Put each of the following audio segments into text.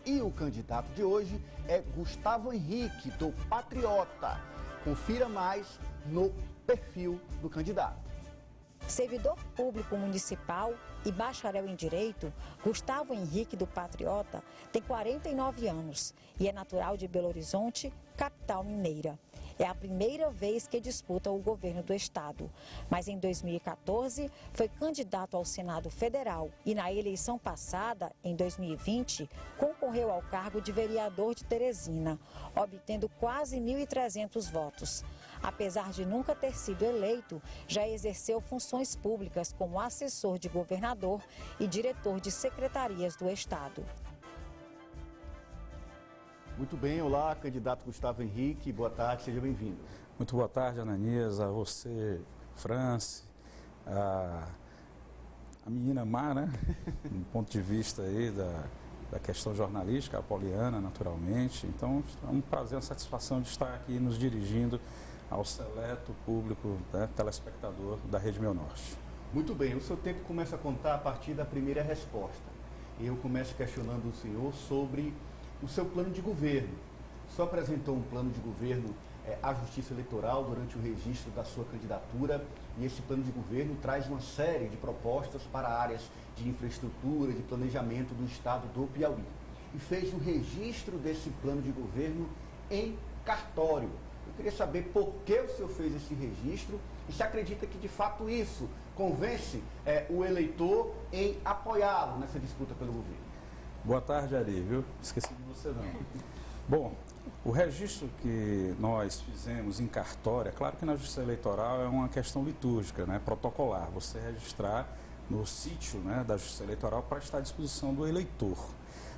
E o candidato de hoje é Gustavo Henrique, do Patriota. Confira mais no perfil do candidato. Servidor público municipal e bacharel em Direito, Gustavo Henrique, do Patriota, tem 49 anos e é natural de Belo Horizonte, capital mineira. É a primeira vez que disputa o governo do estado, mas em 2014 foi candidato ao Senado Federal e na eleição passada, em 2020, concorreu ao cargo de vereador de Teresina, obtendo quase 1.300 votos. Apesar de nunca ter sido eleito, já exerceu funções públicas como assessor de governador e diretor de secretarias do estado. Muito bem, olá, candidato Gustavo Henrique, boa tarde, seja bem-vindo. Muito boa tarde, Ananias, a você, Franci, a menina Má, né? Do ponto de vista aí da questão jornalística, a Poliana, naturalmente. Então, é um prazer, uma satisfação de estar aqui nos dirigindo ao seleto público, né, telespectador da Rede Meu Norte. Muito bem, o seu tempo começa a contar a partir da primeira resposta. Eu começo questionando o senhor sobre o seu plano de governo. O senhor apresentou um plano de governo à Justiça Eleitoral durante o registro da sua candidatura e esse plano de governo traz uma série de propostas para áreas de infraestrutura, de planejamento do estado do Piauí. E fez o registro desse plano de governo em cartório. Eu queria saber por que o senhor fez esse registro e se acredita que de fato isso convence o eleitor em apoiá-lo nessa disputa pelo governo. Boa tarde, Ari, viu? Esqueci de você não. Bom, o registro que nós fizemos em cartório, é claro que na Justiça Eleitoral é uma questão litúrgica, né, protocolar, você registrar no sítio, né, da Justiça Eleitoral para estar à disposição do eleitor.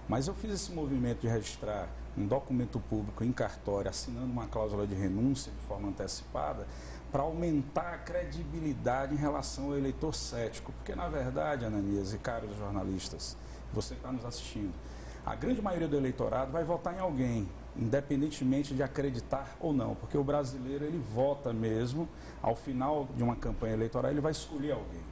Mas eu fiz esse movimento de registrar um documento público em cartório, assinando uma cláusula de renúncia de forma antecipada, para aumentar a credibilidade em relação ao eleitor cético. Porque, na verdade, Ananias e caros jornalistas, você que está nos assistindo, a grande maioria do eleitorado vai votar em alguém, independentemente de acreditar ou não, porque o brasileiro ele vota mesmo, ao final de uma campanha eleitoral ele vai escolher alguém.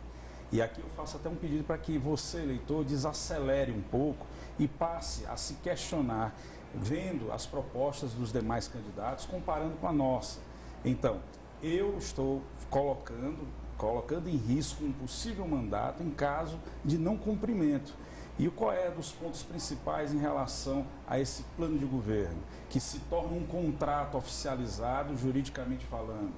E aqui eu faço até um pedido para que você, eleitor, desacelere um pouco e passe a se questionar, vendo as propostas dos demais candidatos, comparando com a nossa. Então, eu estou colocando em risco um possível mandato em caso de não cumprimento. E qual é dos pontos principais em relação a esse plano de governo, que se torna um contrato oficializado, juridicamente falando?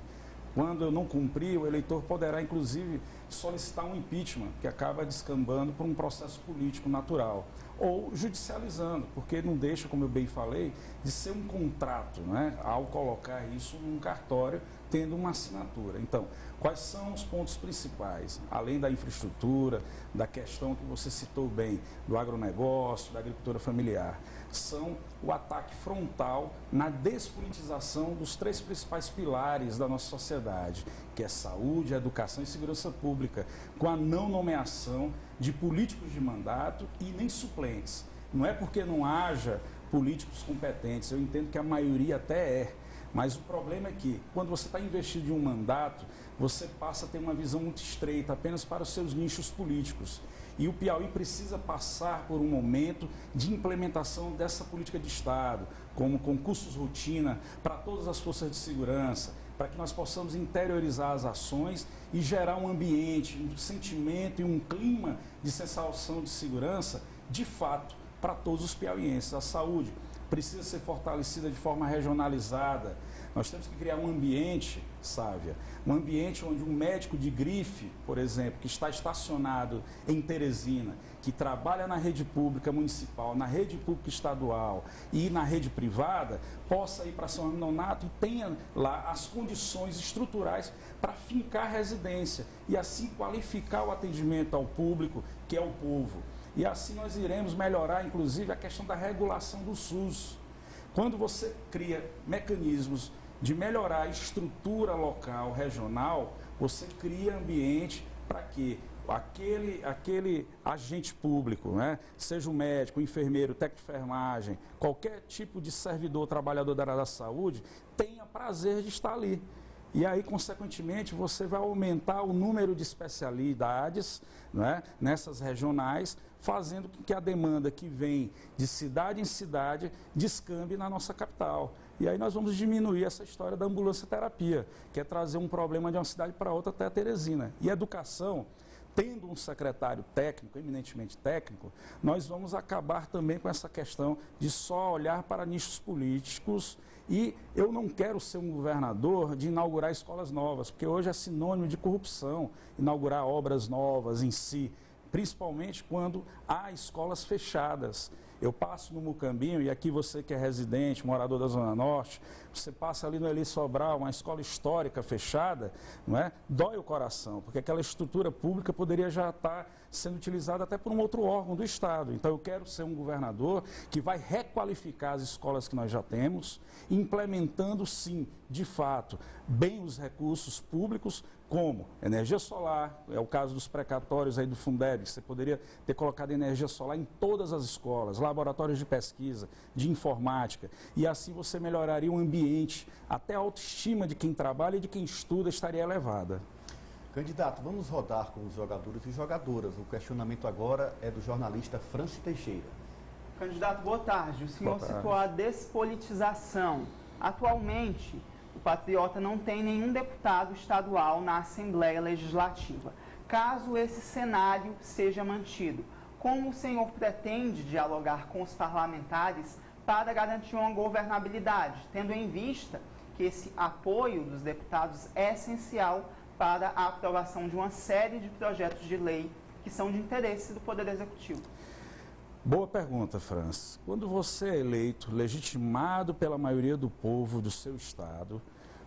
Quando eu não cumprir, o eleitor poderá, inclusive, solicitar um impeachment, que acaba descambando por um processo político natural, ou judicializando, porque não deixa, como eu bem falei, de ser um contrato, né, ao colocar isso num cartório, tendo uma assinatura. Então, quais são os pontos principais, além da infraestrutura, da questão que você citou bem, do agronegócio, da agricultura familiar? São o ataque frontal na despolitização dos três principais pilares da nossa sociedade, que é saúde, educação e segurança pública, com a não nomeação de políticos de mandato e nem suplentes. Não é porque não haja políticos competentes, eu entendo que a maioria até é, mas o problema é que, quando você está investido em um mandato, você passa a ter uma visão muito estreita, apenas para os seus nichos políticos. E o Piauí precisa passar por um momento de implementação dessa política de Estado, como concursos rotina para todas as forças de segurança, para que nós possamos interiorizar as ações e gerar um ambiente, um sentimento e um clima de sensação de segurança, de fato, para todos os piauienses. A saúde precisa ser fortalecida de forma regionalizada. Nós temos que criar um ambiente, Sávia, um ambiente onde um médico de grife, por exemplo, que está estacionado em Teresina, que trabalha na rede pública municipal, na rede pública estadual e na rede privada, possa ir para São Nonato e tenha lá as condições estruturais para fincar residência e assim qualificar o atendimento ao público, que é o povo. E assim nós iremos melhorar, inclusive, a questão da regulação do SUS. Quando você cria mecanismos de melhorar a estrutura local, regional, você cria ambiente para que aquele agente público, né, seja o médico, o enfermeiro, o técnico de enfermagem, qualquer tipo de servidor, trabalhador da área da saúde, tenha prazer de estar ali. E aí, consequentemente, você vai aumentar o número de especialidades, né, nessas regionais, fazendo com que a demanda que vem de cidade em cidade descambe na nossa capital. E aí nós vamos diminuir essa história da ambulância terapia, que é trazer um problema de uma cidade para outra até a Teresina. E educação, tendo um secretário técnico, eminentemente técnico, nós vamos acabar também com essa questão de só olhar para nichos políticos. E eu não quero ser um governador de inaugurar escolas novas, porque hoje é sinônimo de corrupção, inaugurar obras novas em si, principalmente quando há escolas fechadas. Eu passo no Mucambinho, e aqui você que é residente, morador da Zona Norte, você passa ali no Eli Sobral, uma escola histórica fechada, não é? Dói o coração, porque aquela estrutura pública poderia já estar sendo utilizada até por um outro órgão do Estado. Então eu quero ser um governador que vai requalificar as escolas que nós já temos, implementando sim, de fato, bem os recursos públicos, como energia solar, é o caso dos precatórios aí do Fundeb, que você poderia ter colocado energia solar em todas as escolas, laboratórios de pesquisa, de informática, e assim você melhoraria o ambiente, até a autoestima de quem trabalha e de quem estuda estaria elevada. Candidato, vamos rodar com os jogadores e jogadoras. O questionamento agora é do jornalista Francis Teixeira. Candidato, boa tarde. O senhor citou a despolitização. Atualmente, o Patriota não tem nenhum deputado estadual na Assembleia Legislativa. Caso esse cenário seja mantido, como o senhor pretende dialogar com os parlamentares para garantir uma governabilidade, tendo em vista que esse apoio dos deputados é essencial para a aprovação de uma série de projetos de lei que são de interesse do Poder Executivo? Boa pergunta, Francis. Quando você é eleito, legitimado pela maioria do povo do seu estado,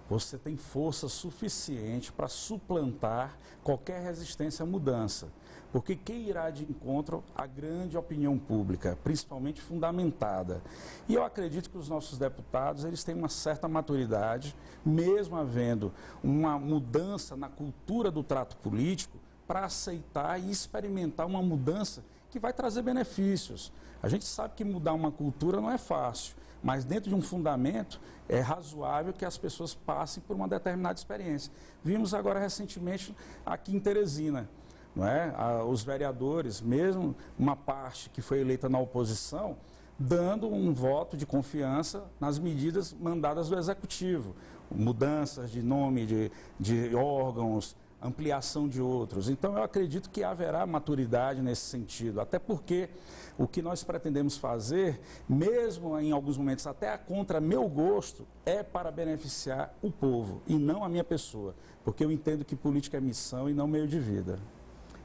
você tem força suficiente para suplantar qualquer resistência à mudança. Porque quem irá de encontro à grande opinião pública, principalmente fundamentada. E eu acredito que os nossos deputados, eles têm uma certa maturidade, mesmo havendo uma mudança na cultura do trato político, para aceitar e experimentar uma mudança que vai trazer benefícios. A gente sabe que mudar uma cultura não é fácil, mas dentro de um fundamento é razoável que as pessoas passem por uma determinada experiência. Vimos agora recentemente aqui em Teresina, não é? Os vereadores, mesmo uma parte que foi eleita na oposição, dando um voto de confiança nas medidas mandadas do Executivo, mudanças de nome de órgãos, ampliação de outros. Então, eu acredito que haverá maturidade nesse sentido, até porque o que nós pretendemos fazer, mesmo em alguns momentos até contra meu gosto, é para beneficiar o povo e não a minha pessoa, porque eu entendo que política é missão e não meio de vida.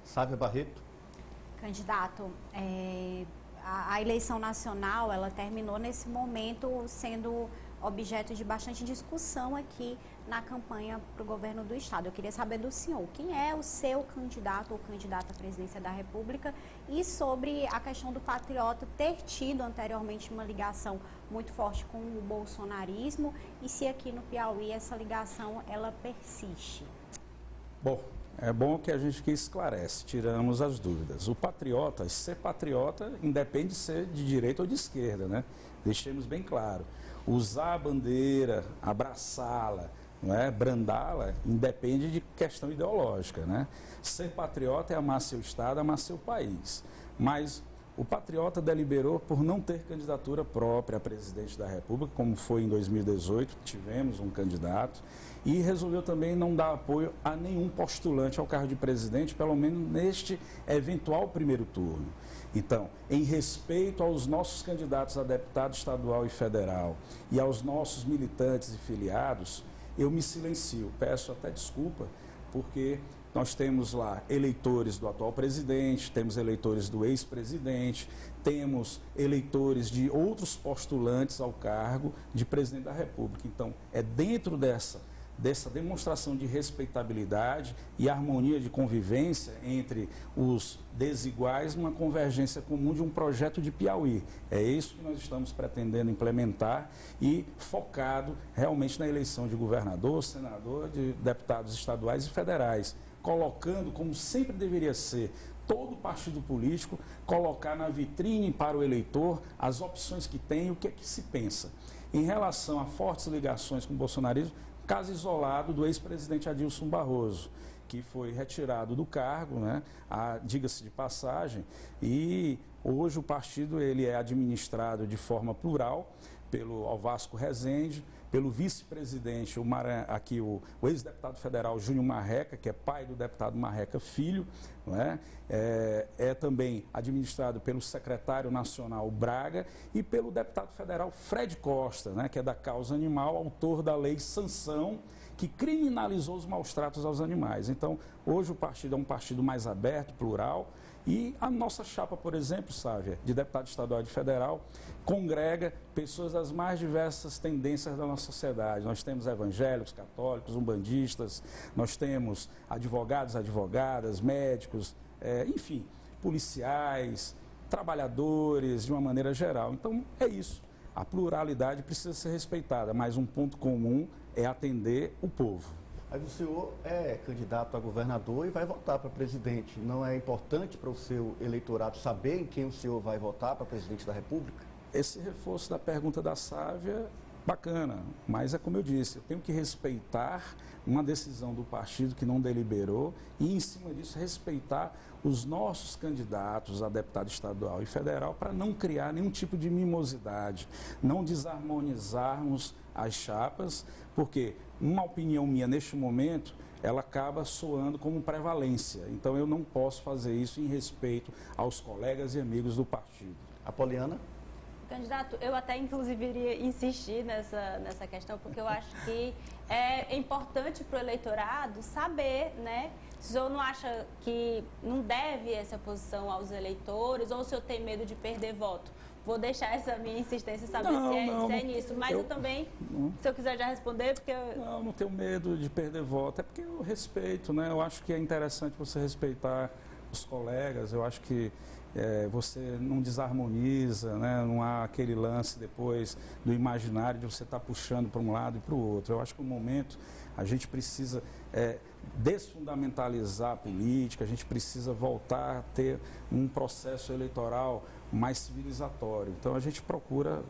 Sávia Barreto. Candidato, a eleição nacional, ela terminou nesse momento sendo objeto de bastante discussão aqui na campanha para o governo do Estado. Eu queria saber do senhor, quem é o seu candidato ou candidata à presidência da República e sobre a questão do Patriota ter tido anteriormente uma ligação muito forte com o bolsonarismo e se aqui no Piauí essa ligação ela persiste. Bom, é bom que a gente que esclarece, tiramos as dúvidas. O patriota, ser patriota, independe de ser de direita ou de esquerda, né? Deixemos bem claro. Usar a bandeira, abraçá-la, não é? Brandá-la, independe de questão ideológica, né? Ser patriota é amar seu estado, amar seu país. Mas o patriota deliberou por não ter candidatura própria a presidente da República, como foi em 2018, tivemos um candidato, e resolveu também não dar apoio a nenhum postulante ao cargo de presidente, pelo menos neste eventual primeiro turno. Então, em respeito aos nossos candidatos a deputado estadual e federal e aos nossos militantes e filiados, eu me silencio, peço até desculpa, porque nós temos lá eleitores do atual presidente, temos eleitores do ex-presidente, temos eleitores de outros postulantes ao cargo de presidente da República. Então, é dentro dessa demonstração de respeitabilidade e harmonia de convivência entre os desiguais, uma convergência comum de um projeto de Piauí. É isso que nós estamos pretendendo implementar e focado realmente na eleição de governador, senador, de deputados estaduais e federais, colocando, como sempre deveria ser, todo partido político, colocar na vitrine para o eleitor as opções que tem e o que é que se pensa. Em relação a fortes ligações com o bolsonarismo, caso isolado do ex-presidente Adilson Barroso, que foi retirado do cargo, né, diga-se de passagem, e hoje o partido ele é administrado de forma plural pelo Alvasco Rezende, pelo vice-presidente, o ex-deputado federal Júnior Marreca, que é pai do deputado Marreca Filho, né? É também administrado pelo secretário nacional Braga e pelo deputado federal Fred Costa, né? Que é da causa animal, autor da lei Sanção, que criminalizou os maus-tratos aos animais. Então, hoje o partido é um partido mais aberto, plural, e a nossa chapa, por exemplo, Sávia, de deputado estadual e de federal, congrega pessoas das mais diversas tendências da nossa sociedade. Nós temos evangélicos, católicos, umbandistas, nós temos advogados, advogadas, médicos, enfim, policiais, trabalhadores, de uma maneira geral. Então, é isso. A pluralidade precisa ser respeitada, mas um ponto comum é atender o povo. Mas o senhor é candidato a governador e vai votar para presidente. Não é importante para o seu eleitorado saber em quem o senhor vai votar para presidente da República? Esse reforço da pergunta da Sávia, bacana, mas é como eu disse, eu tenho que respeitar uma decisão do partido que não deliberou e, em cima disso, respeitar os nossos candidatos a deputado estadual e federal para não criar nenhum tipo de mimosidade, não desarmonizarmos as chapas, porque uma opinião minha neste momento, ela acaba soando como prevalência. Então eu não posso fazer isso em respeito aos colegas e amigos do partido. Apoliana? Candidato, eu até inclusive iria insistir nessa questão, porque eu acho que é importante para o eleitorado saber, né? Se o senhor não acha que não deve essa posição aos eleitores, ou se eu tenho medo de perder voto. Vou deixar essa minha insistência saber se é nisso. Mas eu também, se eu quiser já responder, porque... Não tenho medo de perder voto, é porque eu respeito, né? Eu acho que é interessante você respeitar os colegas, eu acho que você não desarmoniza, né? Não há aquele lance depois do imaginário de você estar puxando para um lado e para o outro. Eu acho que no momento a gente precisa desfundamentalizar a política, a gente precisa voltar a ter um processo eleitoral mais civilizatório. Então a gente procura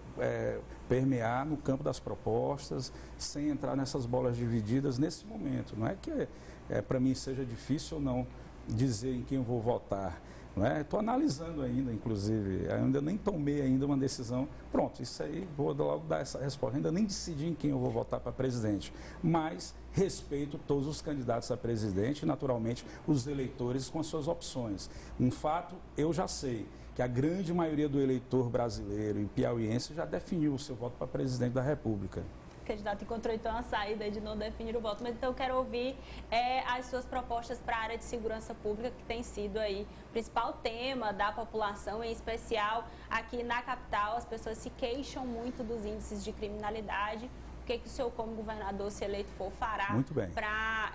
permear no campo das propostas, sem entrar nessas bolas divididas nesse momento. Não é que para mim seja difícil ou não dizer em quem eu vou votar. Estou analisando ainda, inclusive, ainda nem tomei ainda uma decisão. Pronto, isso aí, vou logo dar essa resposta. Ainda nem decidi em quem eu vou votar para presidente, mas respeito todos os candidatos a presidente e, naturalmente, os eleitores com as suas opções. Um fato, eu já sei, que a grande maioria do eleitor brasileiro e piauiense já definiu o seu voto para presidente da República. O candidato encontrou então a saída de não definir o voto, mas então eu quero ouvir as suas propostas para a área de segurança pública, que tem sido aí o principal tema da população, em especial aqui na capital. As pessoas se queixam muito dos índices de criminalidade. O que o senhor, como governador, se eleito for, fará para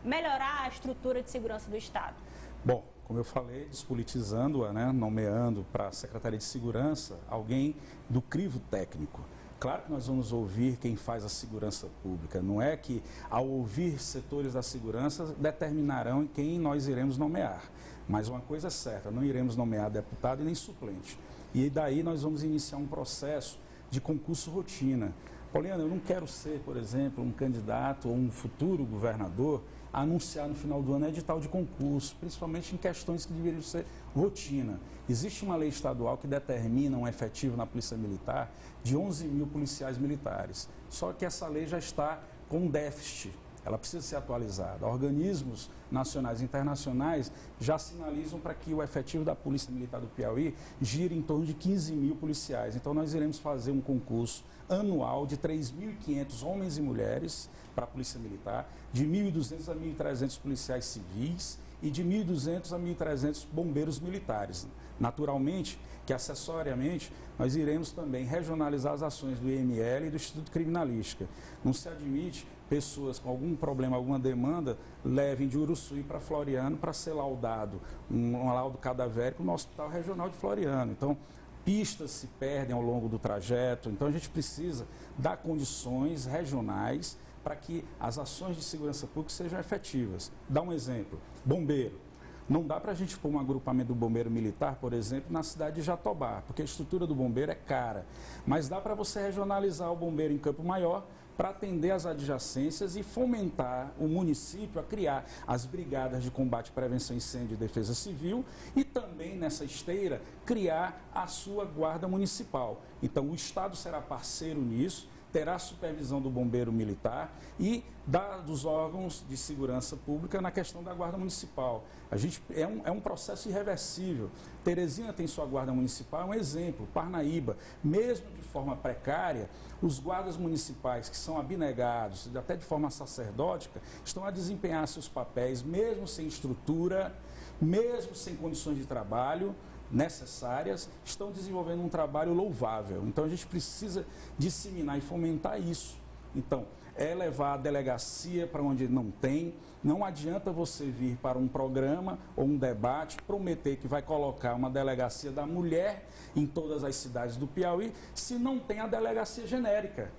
melhorar a estrutura de segurança do Estado? Bom, como eu falei, despolitizando-a, né, nomeando para a Secretaria de Segurança alguém do crivo técnico. Claro que nós vamos ouvir quem faz a segurança pública. Não é que, ao ouvir setores da segurança, determinarão quem nós iremos nomear. Mas uma coisa é certa, não iremos nomear deputado e nem suplente. E daí nós vamos iniciar um processo de concurso rotina. Poliana, eu não quero ser, por exemplo, um candidato ou um futuro governador a anunciar no final do ano edital de concurso, principalmente em questões que deveriam ser rotina. Existe uma lei estadual que determina um efetivo na Polícia Militar de 11 mil policiais militares. Só que essa lei já está com déficit, ela precisa ser atualizada. Organismos nacionais e internacionais já sinalizam para que o efetivo da Polícia Militar do Piauí gire em torno de 15 mil policiais. Então nós iremos fazer um concurso anual de 3.500 homens e mulheres para a Polícia Militar, de 1.200 a 1.300 policiais civis e de 1.200 a 1.300 bombeiros militares. Naturalmente, que acessoriamente, nós iremos também regionalizar as ações do IML e do Instituto Criminalística. Não se admite pessoas com algum problema, alguma demanda, levem de Uruçuí para Floriano para ser laudado, um laudo cadavérico no Hospital Regional de Floriano. Então, pistas se perdem ao longo do trajeto, então a gente precisa dar condições regionais para que as ações de segurança pública sejam efetivas. Dá um exemplo, bombeiro. Não dá para a gente pôr um agrupamento do bombeiro militar, por exemplo, na cidade de Jatobá, porque a estrutura do bombeiro é cara. Mas dá para você regionalizar o bombeiro em Campo Maior para atender as adjacências e fomentar o município a criar as brigadas de combate, prevenção, incêndio e defesa civil e também, nessa esteira, criar a sua guarda municipal. Então, o Estado será parceiro nisso, terá supervisão do bombeiro militar e dos órgãos de segurança pública na questão da guarda municipal. É um processo irreversível. Teresina tem sua guarda municipal, é um exemplo. Parnaíba, mesmo de forma precária, os guardas municipais que são abnegados, até de forma sacerdótica, estão a desempenhar seus papéis, mesmo sem estrutura, mesmo sem condições de trabalho necessárias, estão desenvolvendo um trabalho louvável. Então, a gente precisa disseminar e fomentar isso. Então, é levar a delegacia para onde não tem. Não adianta você vir para um programa ou um debate, prometer que vai colocar uma delegacia da mulher em todas as cidades do Piauí, se não tem a delegacia genérica.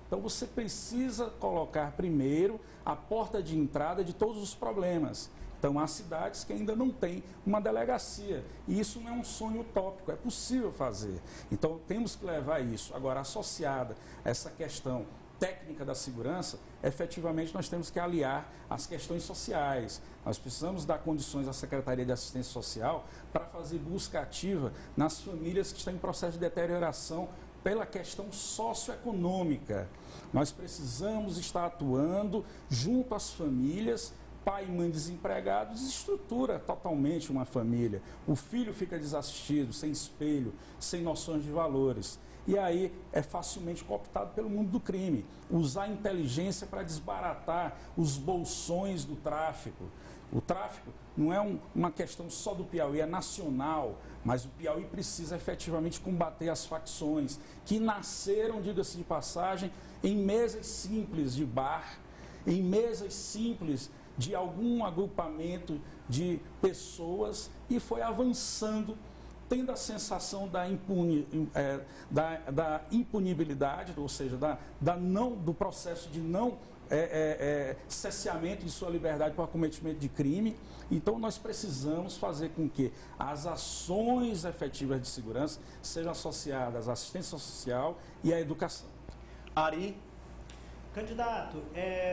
Então, você precisa colocar primeiro a porta de entrada de todos os problemas. Então, há cidades que ainda não têm uma delegacia. E isso não é um sonho utópico, é possível fazer. Então, temos que levar isso. Agora, associada a essa questão técnica da segurança, efetivamente nós temos que aliar as questões sociais. Nós precisamos dar condições à Secretaria de Assistência Social para fazer busca ativa nas famílias que estão em processo de deterioração pela questão socioeconômica. Nós precisamos estar atuando junto às famílias. Pai e mãe desempregados estrutura totalmente uma família. O filho fica desassistido, sem espelho, sem noções de valores. E aí é facilmente cooptado pelo mundo do crime. Usar a inteligência para desbaratar os bolsões do tráfico. O tráfico não é uma questão só do Piauí, é nacional. Mas o Piauí precisa efetivamente combater as facções que nasceram, diga-se de passagem, em mesas simples de bar, em mesas simples de algum agrupamento de pessoas e foi avançando, tendo a sensação da impunibilidade, ou seja, do processo de não cesseamento de sua liberdade para o acometimento de crime. Então, nós precisamos fazer com que as ações efetivas de segurança sejam associadas à assistência social e à educação. Ari. Candidato,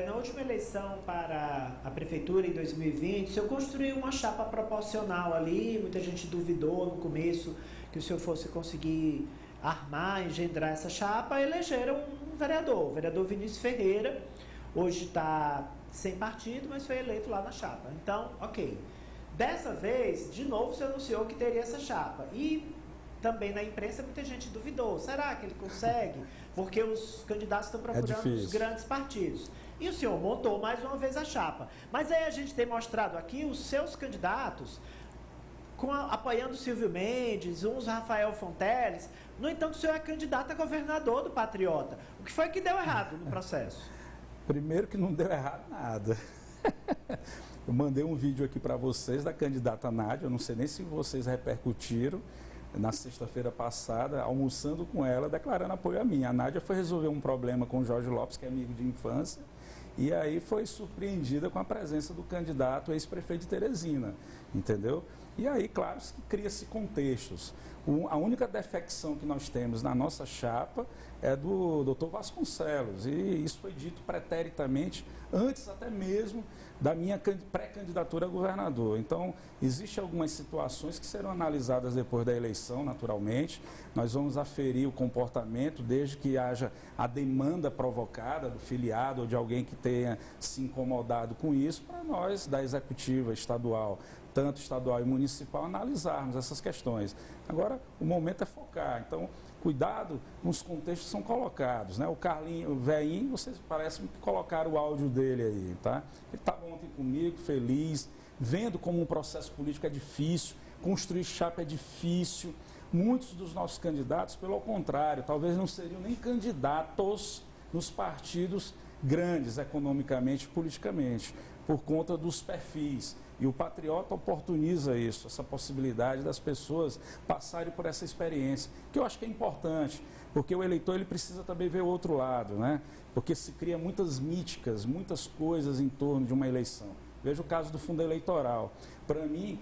na última eleição para a prefeitura em 2020, o senhor construiu uma chapa proporcional ali, muita gente duvidou no começo que o senhor fosse conseguir armar, engendrar essa chapa, elegeram um vereador, o vereador Vinícius Ferreira, hoje está sem partido, mas foi eleito lá na chapa. Então, ok. Dessa vez, de novo, o senhor anunciou que teria essa chapa. E também na imprensa muita gente duvidou. Será que ele consegue? Porque os candidatos estão procurando os grandes partidos. E o senhor montou mais uma vez a chapa. Mas aí a gente tem mostrado aqui os seus candidatos apoiando o Silvio Mendes, uns Rafael Fonteles. No entanto, o senhor é candidato a governador do Patriota. O que foi que deu errado no processo? Primeiro que não deu errado nada. Eu mandei um vídeo aqui para vocês da candidata Nádia, eu não sei nem se vocês repercutiram, na sexta-feira passada, almoçando com ela, declarando apoio a mim. A Nádia foi resolver um problema com o Jorge Lopes, que é amigo de infância, e aí foi surpreendida com a presença do candidato ex-prefeito de Teresina, entendeu? E aí, claro, que cria-se contextos. A única defecção que nós temos na nossa chapa é do Dr. Vasconcelos, e isso foi dito preteritamente antes até mesmo da minha pré-candidatura a governador. Então, existem algumas situações que serão analisadas depois da eleição, naturalmente. Nós vamos aferir o comportamento, desde que haja a demanda provocada do filiado ou de alguém que tenha se incomodado com isso, para nós, da executiva estadual, tanto estadual e municipal, analisarmos essas questões. Agora, o momento é focar. Então, cuidado nos contextos que são colocados, né? O Carlinho, o Veinho, vocês parecem que colocaram o áudio dele aí, tá? Ele estava ontem comigo, feliz, vendo como um processo político é difícil, construir chapa é difícil. Muitos dos nossos candidatos, pelo contrário, talvez não seriam nem candidatos nos partidos grandes, economicamente e politicamente, por conta dos perfis. E o Patriota oportuniza isso, essa possibilidade das pessoas passarem por essa experiência, que eu acho que é importante, porque o eleitor ele precisa também ver o outro lado, né? Porque se cria muitas míticas, muitas coisas em torno de uma eleição. Veja o caso do fundo eleitoral. Para mim,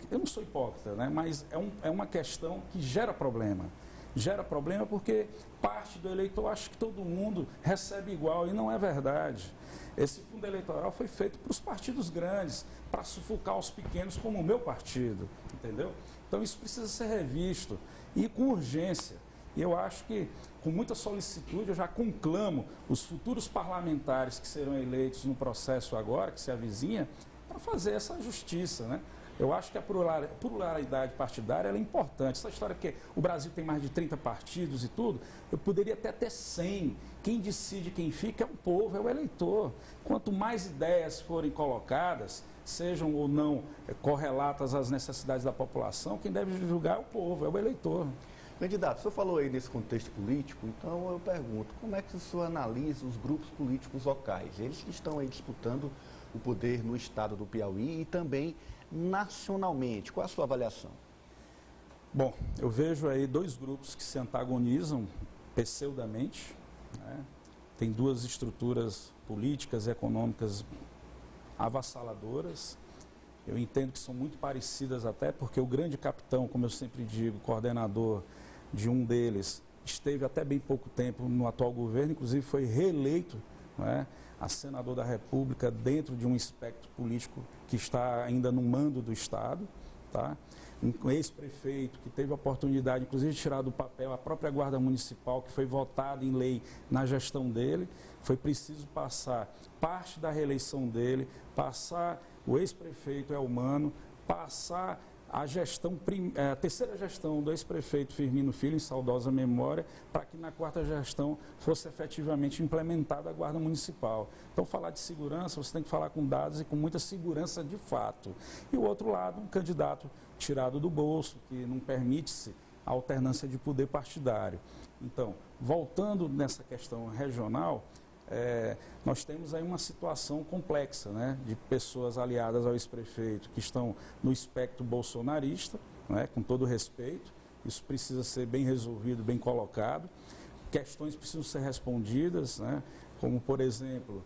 eu não sou hipócrita, né? Mas é uma questão que gera problema. gera problema porque parte do eleitor acha que todo mundo recebe igual e não é verdade. Esse fundo eleitoral foi feito para os partidos grandes, para sufocar os pequenos como o meu partido, entendeu? Então isso precisa ser revisto e com urgência. E eu acho que, com muita solicitude, eu já conclamo os futuros parlamentares que serão eleitos no processo agora, que se avizinha, para fazer essa justiça, né? Eu acho que a pluralidade partidária ela é importante. Essa história que o Brasil tem mais de 30 partidos e tudo, eu poderia até ter 100. Quem decide quem fica é o povo, é o eleitor. Quanto mais ideias forem colocadas, sejam ou não correlatas às necessidades da população, quem deve julgar é o povo, é o eleitor. Candidato, o senhor falou aí nesse contexto político, então eu pergunto, como é que o senhor analisa os grupos políticos locais? Eles que estão aí disputando o poder no estado do Piauí e também nacionalmente. Qual a sua avaliação? Bom, eu vejo aí dois grupos que se antagonizam pseudamente, né? Tem duas estruturas políticas e econômicas avassaladoras. Eu entendo que são muito parecidas até porque o grande capitão, como eu sempre digo, coordenador de um deles, esteve até bem pouco tempo no atual governo, inclusive foi reeleito, né, a senador da República dentro de um espectro político que está ainda no mando do Estado, tá? Um ex-prefeito que teve a oportunidade, inclusive, de tirar do papel a própria Guarda Municipal, que foi votada em lei na gestão dele. Foi preciso passar parte da reeleição dele, passar o ex-prefeito Elmano, passar a terceira gestão do ex-prefeito Firmino Filho, em saudosa memória, para que na quarta gestão fosse efetivamente implementada a Guarda Municipal. Então, falar de segurança, você tem que falar com dados e com muita segurança de fato. E o outro lado, um candidato tirado do bolso, que não permite-se a alternância de poder partidário. Então, voltando nessa questão regional, nós temos aí uma situação complexa, né, de pessoas aliadas ao ex-prefeito que estão no espectro bolsonarista, né, com todo respeito. Isso precisa ser bem resolvido, bem colocado. Questões precisam ser respondidas, né, como, por exemplo,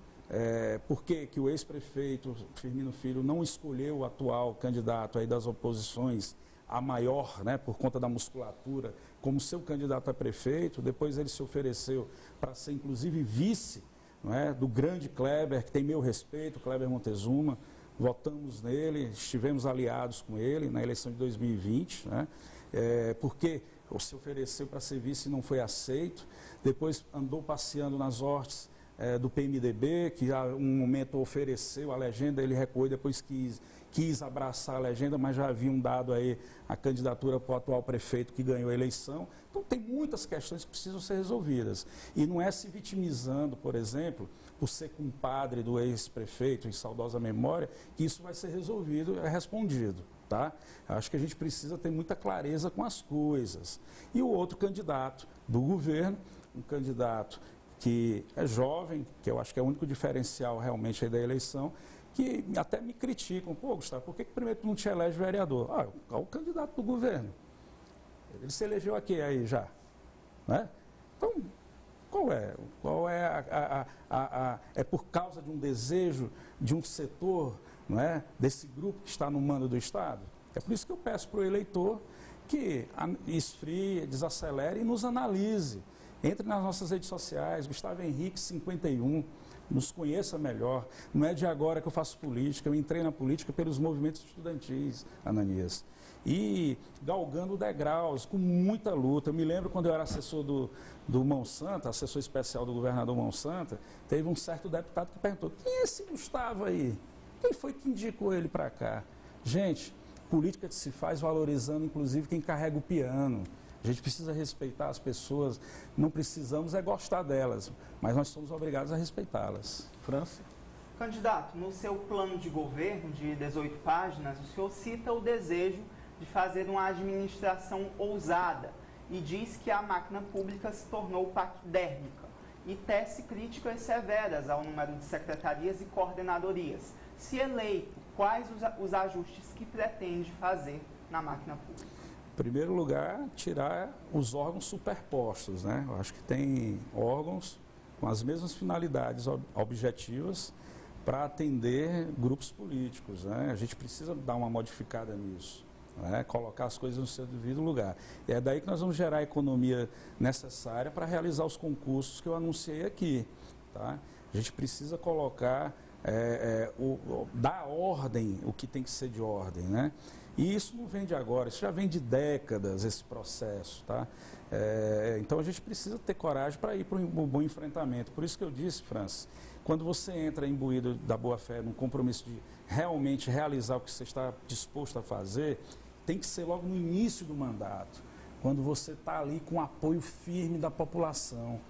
por que o ex-prefeito Firmino Filho não escolheu o atual candidato aí das oposições, a maior, né, por conta da musculatura, como seu candidato a prefeito. Depois ele se ofereceu para ser, inclusive, vice, não é, do grande Kleber, que tem meu respeito, Kleber Montezuma. Votamos nele, estivemos aliados com ele na eleição de 2020, né, porque se ofereceu para ser vice e não foi aceito. Depois andou passeando nas hortes do PMDB, que a um momento ofereceu a legenda, ele recuou e depois quis abraçar a legenda, mas já haviam dado aí a candidatura para o atual prefeito que ganhou a eleição. Então tem muitas questões que precisam ser resolvidas. E não é se vitimizando, por exemplo, por ser compadre do ex-prefeito, em saudosa memória, que isso vai ser resolvido e respondido. Tá? Acho que a gente precisa ter muita clareza com as coisas. E o outro candidato do governo, um candidato que é jovem, que eu acho que é o único diferencial realmente aí da eleição, que até me criticam. Pô, Gustavo, por que primeiro tu não te elege vereador? É o candidato do governo. Ele se elegeu aqui aí já. Né? Então, qual é? É por causa de um desejo de um setor, não é, desse grupo que está no mando do Estado? É por isso que eu peço para o eleitor que esfrie, desacelere e nos analise. Entre nas nossas redes sociais, Gustavo Henrique 51, nos conheça melhor. Não é de agora que eu faço política, eu entrei na política pelos movimentos estudantis, Ananias. E galgando degraus, com muita luta. Eu me lembro quando eu era assessor do Monsanto, assessor especial do governador Monsanto, teve um certo deputado que perguntou: quem é esse Gustavo aí? Quem foi que indicou ele para cá? Gente, política se faz valorizando inclusive quem carrega o piano. A gente precisa respeitar as pessoas, não precisamos gostar delas, mas nós somos obrigados a respeitá-las. França? Candidato, no seu plano de governo de 18 páginas, o senhor cita o desejo de fazer uma administração ousada e diz que a máquina pública se tornou paquidérmica e tece críticas severas ao número de secretarias e coordenadorias. Se eleito, quais os ajustes que pretende fazer na máquina pública? Em primeiro lugar, tirar os órgãos superpostos, né? Eu acho que tem órgãos com as mesmas finalidades objetivas para atender grupos políticos, né? A gente precisa dar uma modificada nisso. né? Colocar as coisas no seu devido lugar. E é daí que nós vamos gerar a economia necessária para realizar os concursos que eu anunciei aqui. Tá? A gente precisa colocar, dar ordem o que tem que ser de ordem, né? E isso não vem de agora, isso já vem de décadas, esse processo, tá? Então a gente precisa ter coragem para ir para um bom enfrentamento. Por isso que eu disse, Francis, quando você entra imbuído da boa-fé, num compromisso de realmente realizar o que você está disposto a fazer, tem que ser logo no início do mandato, quando você está ali com apoio firme da população.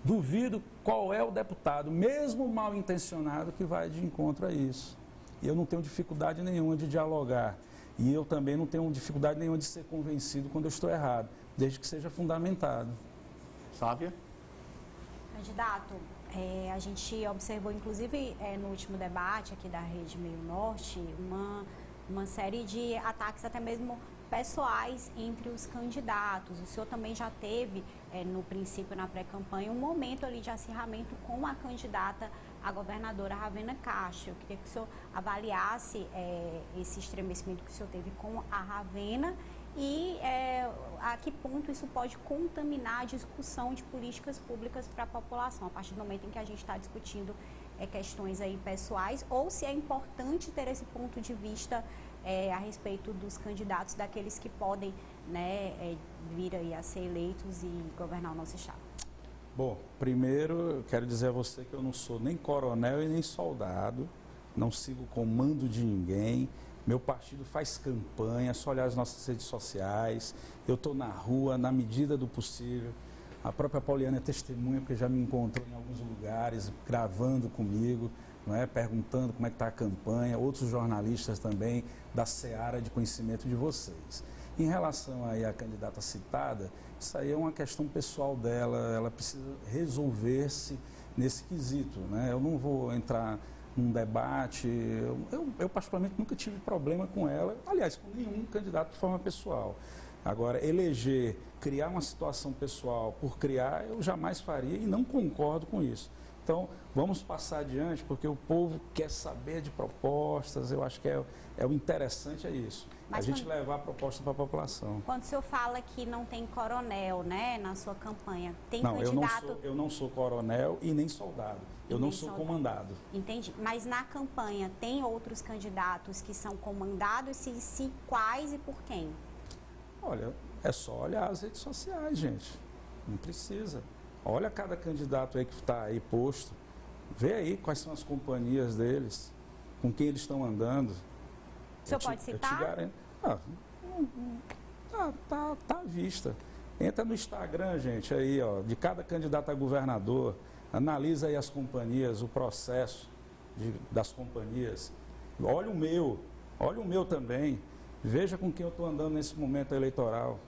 Duvido qual é o deputado, mesmo mal intencionado, que vai de encontro a isso. E eu não tenho dificuldade nenhuma de dialogar. E eu também não tenho dificuldade nenhuma de ser convencido quando eu estou errado, desde que seja fundamentado. Sávia? Candidato, a gente observou, inclusive, no último debate aqui da Rede Meio Norte, uma série de ataques até mesmo pessoais entre os candidatos. O senhor também já teve, no princípio, na pré-campanha, um momento ali de acirramento com a candidata a governadora Ravena Castro. Eu queria que o senhor avaliasse esse estremecimento que o senhor teve com a Ravena e a que ponto isso pode contaminar a discussão de políticas públicas para a população, a partir do momento em que a gente está discutindo questões aí pessoais, ou se é importante ter esse ponto de vista a respeito dos candidatos, daqueles que podem, né, vir aí a ser eleitos e governar o nosso estado. Bom, primeiro eu quero dizer a você que eu não sou nem coronel e nem soldado, não sigo o comando de ninguém, meu partido faz campanha, só olhar as nossas redes sociais, eu estou na rua na medida do possível, a própria Pauliana é testemunha porque já me encontrou em alguns lugares, gravando comigo, não é? Perguntando como é que está a campanha, outros jornalistas também da seara de conhecimento de vocês. Em relação aí à candidata citada, isso aí é uma questão pessoal dela, ela precisa resolver-se nesse quesito, né? Eu não vou entrar num debate, eu particularmente nunca tive problema com ela, aliás, com nenhum candidato de forma pessoal. Agora, eleger, criar uma situação pessoal por criar, eu jamais faria e não concordo com isso. Então, vamos passar adiante, porque o povo quer saber de propostas, eu acho que o interessante é isso. Mas a gente levar a proposta para a população. Quando o senhor fala que não tem coronel, né, na sua campanha, tem candidato... Eu não sou coronel e nem soldado, eu não sou comandado. Entendi, mas na campanha tem outros candidatos que são comandados, se quais e por quem? Olha, é só olhar as redes sociais, gente, não precisa. Olha cada candidato aí que está aí posto, vê aí quais são as companhias deles, com quem eles estão andando. O senhor pode citar? Eu te garanto. Tá à vista. Entra no Instagram, gente, aí, ó, de cada candidato a governador, analisa aí as companhias, o processo das companhias. Olha o meu também. Veja com quem eu estou andando nesse momento eleitoral,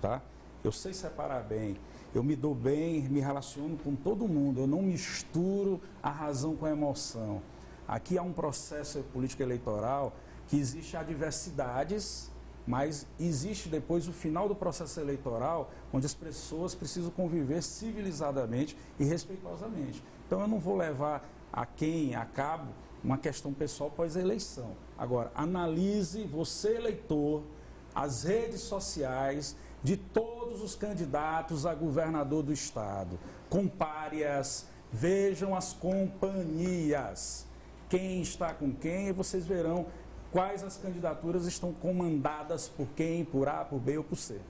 tá? Eu sei separar bem. Eu me dou bem, me relaciono com todo mundo, eu não misturo a razão com a emoção. Aqui há um processo político eleitoral que existe adversidades, mas existe depois o final do processo eleitoral, onde as pessoas precisam conviver civilizadamente e respeitosamente. Então eu não vou levar a cabo uma questão pessoal pós-eleição. Agora, analise, você eleitor, as redes sociais de todos os candidatos a governador do estado. Compare-as, vejam as companhias, quem está com quem, e vocês verão quais as candidaturas estão comandadas por quem, por A, por B ou por C.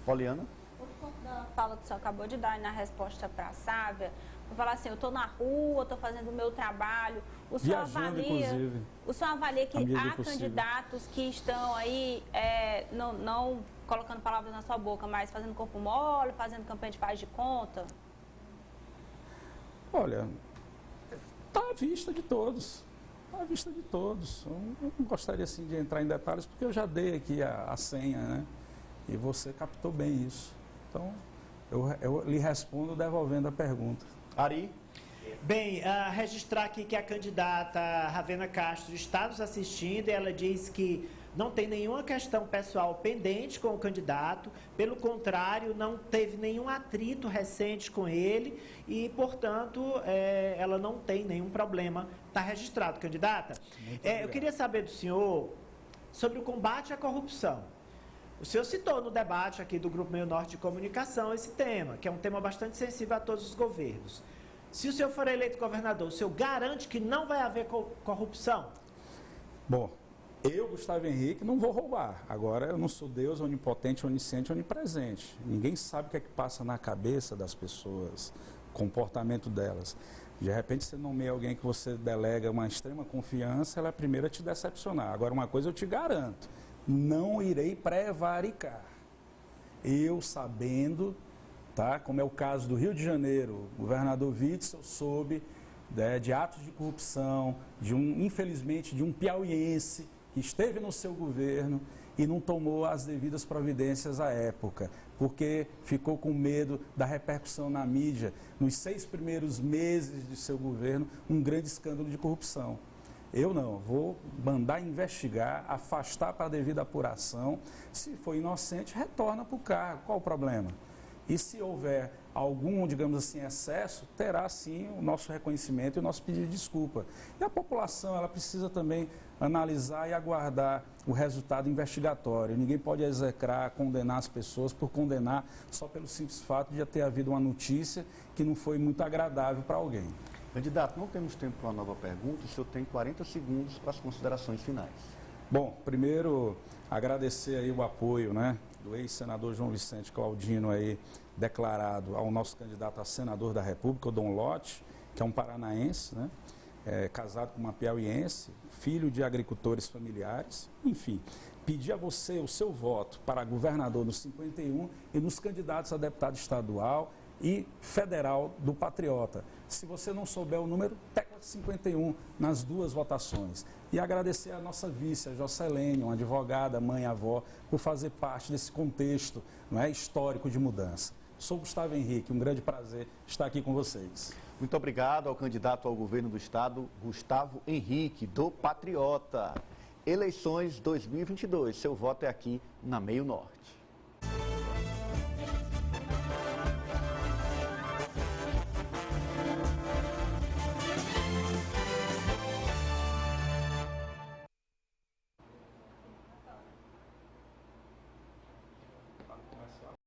Poliana? Por conta da fala que o senhor acabou de dar na resposta para a Sávia, vou falar assim, eu estou na rua, estou fazendo o meu trabalho, o senhor avalia que há candidatos que estão aí, não colocando palavras na sua boca, mas fazendo corpo mole, fazendo campanha de faz de conta? Olha, está à vista de todos. Está à vista de todos. Eu não gostaria assim de entrar em detalhes, porque eu já dei aqui a senha, né? E você captou bem isso. Então, eu lhe respondo devolvendo a pergunta. Ari? Bem, registrar aqui que a candidata Ravena Castro está nos assistindo e ela diz que não tem nenhuma questão pessoal pendente com o candidato, pelo contrário, não teve nenhum atrito recente com ele e, portanto, ela não tem nenhum problema. Está registrado, candidata. Eu queria saber do senhor sobre o combate à corrupção. O senhor citou no debate aqui do Grupo Meio Norte de Comunicação esse tema, que é um tema bastante sensível a todos os governos. Se o senhor for eleito governador, o senhor garante que não vai haver corrupção? Bom, eu, Gustavo Henrique, não vou roubar. Agora, eu não sou Deus onipotente, onisciente, onipresente. Ninguém sabe o que é que passa na cabeça das pessoas, o comportamento delas. De repente, você nomeia alguém que você delega uma extrema confiança, ela é a primeira a te decepcionar. Agora, uma coisa eu te garanto, não irei prevaricar. Eu sabendo, tá, como é o caso do Rio de Janeiro, o governador Witzel soube de atos de corrupção, infelizmente, de um piauiense que esteve no seu governo e não tomou as devidas providências à época, porque ficou com medo da repercussão na mídia, nos 6 primeiros meses de seu governo, um grande escândalo de corrupção. Eu não, vou mandar investigar, afastar para a devida apuração. Se for inocente, retorna para o cargo. Qual o problema? E se houver algum, digamos assim, excesso, terá sim o nosso reconhecimento e o nosso pedido de desculpa. E a população, ela precisa também analisar e aguardar o resultado investigatório. Ninguém pode execrar, condenar as pessoas por condenar só pelo simples fato de ter havido uma notícia que não foi muito agradável para alguém. Candidato, não temos tempo para uma nova pergunta, o senhor tem 40 segundos para as considerações finais. Bom, primeiro agradecer aí o apoio, do ex-senador João Vicente Claudino aí, declarado ao nosso candidato a senador da República, o Dom Lote, que é um paranaense, casado com uma piauiense, filho de agricultores familiares, enfim. Pedir a você o seu voto para governador no 51 e nos candidatos a deputado estadual e federal do Patriota. Se você não souber o número, tecla 51 nas 2 votações. E agradecer a nossa vice, a Jocelene, uma advogada, mãe, avó, por fazer parte desse contexto histórico de mudança. Sou Gustavo Henrique, um grande prazer estar aqui com vocês. Muito obrigado ao candidato ao governo do estado, Gustavo Henrique, do Patriota. Eleições 2022, seu voto é aqui na Meio Norte.